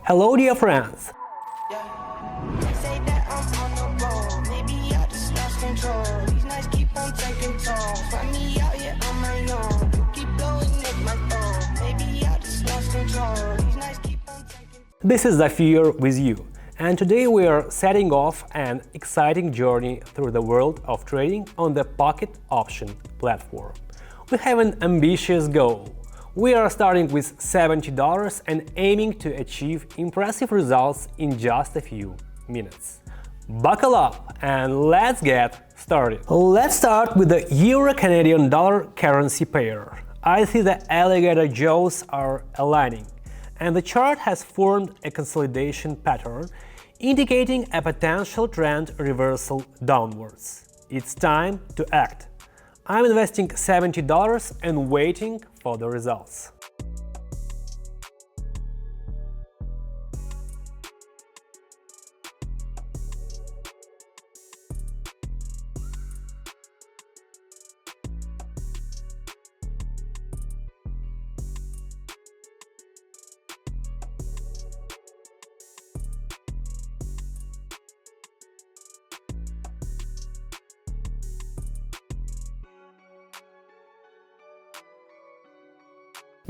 Hello, dear friends! This is Zafir with you, and today we are setting off an exciting journey through the world of trading on the Pocket Option platform. We have an ambitious goal. We are starting with $70 and aiming to achieve impressive results in just a few minutes. Buckle up and let's get started. Let's start with the Euro-Canadian dollar currency pair. I see the alligator jaws are aligning, and the chart has formed a consolidation pattern, indicating a potential trend reversal downwards. It's time to act. I'm investing $70 and waiting for the results.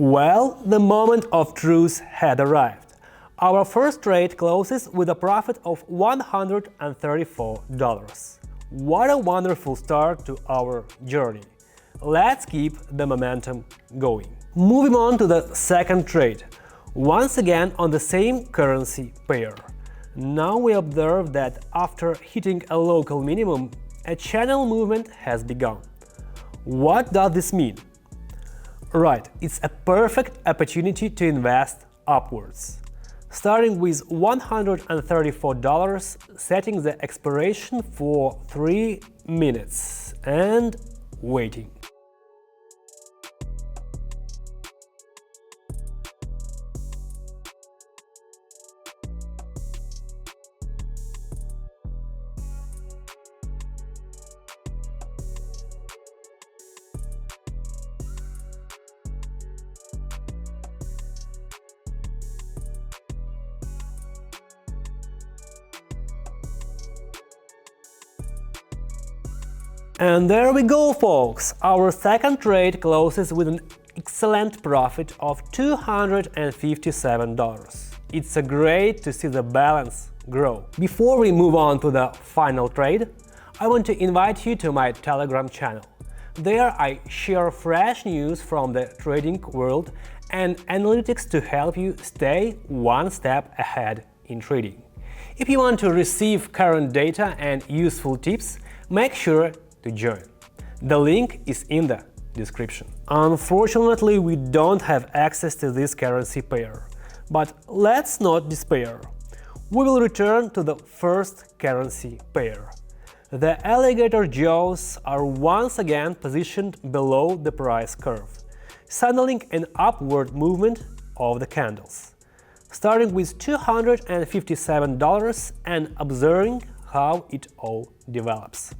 Well, the moment of truth had arrived. Our first trade closes with a profit of $134. What a wonderful start to our journey. Let's keep the momentum going. Moving on to the second trade, once again on the same currency pair. Now we observe that after hitting a local minimum, a channel movement has begun. What does this mean? Right, it's a perfect opportunity to invest upwards. Starting with $134, setting the expiration for 3 minutes and waiting. And there we go, folks! Our second trade closes with an excellent profit of $257. It's great to see the balance grow. Before we move on to the final trade, I want to invite you to my Telegram channel. There I share fresh news from the trading world and analytics to help you stay one step ahead in trading. If you want to receive current data and useful tips, make sure to join. The link is in the description. Unfortunately, we don't have access to this currency pair, but let's not despair. We will return to the first currency pair. The alligator jaws are once again positioned below the price curve, signaling an upward movement of the candles. Starting with $257 and observing how it all develops.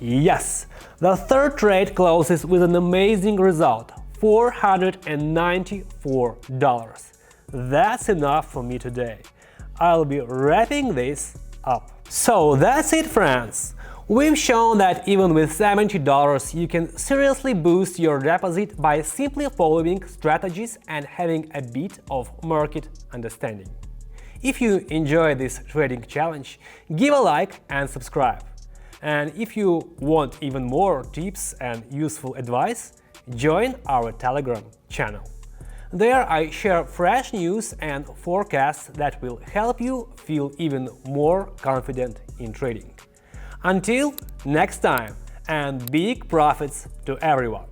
Yes, the third trade closes with an amazing result, $494. That's enough for me today. I'll be wrapping this up. So that's it, friends! We've shown that even with $70 you can seriously boost your deposit by simply following strategies and having a bit of market understanding. If you enjoy this trading challenge, give a like and subscribe. And if you want even more tips and useful advice, join our Telegram channel. There I share fresh news and forecasts that will help you feel even more confident in trading. Until next time, and big profits to everyone!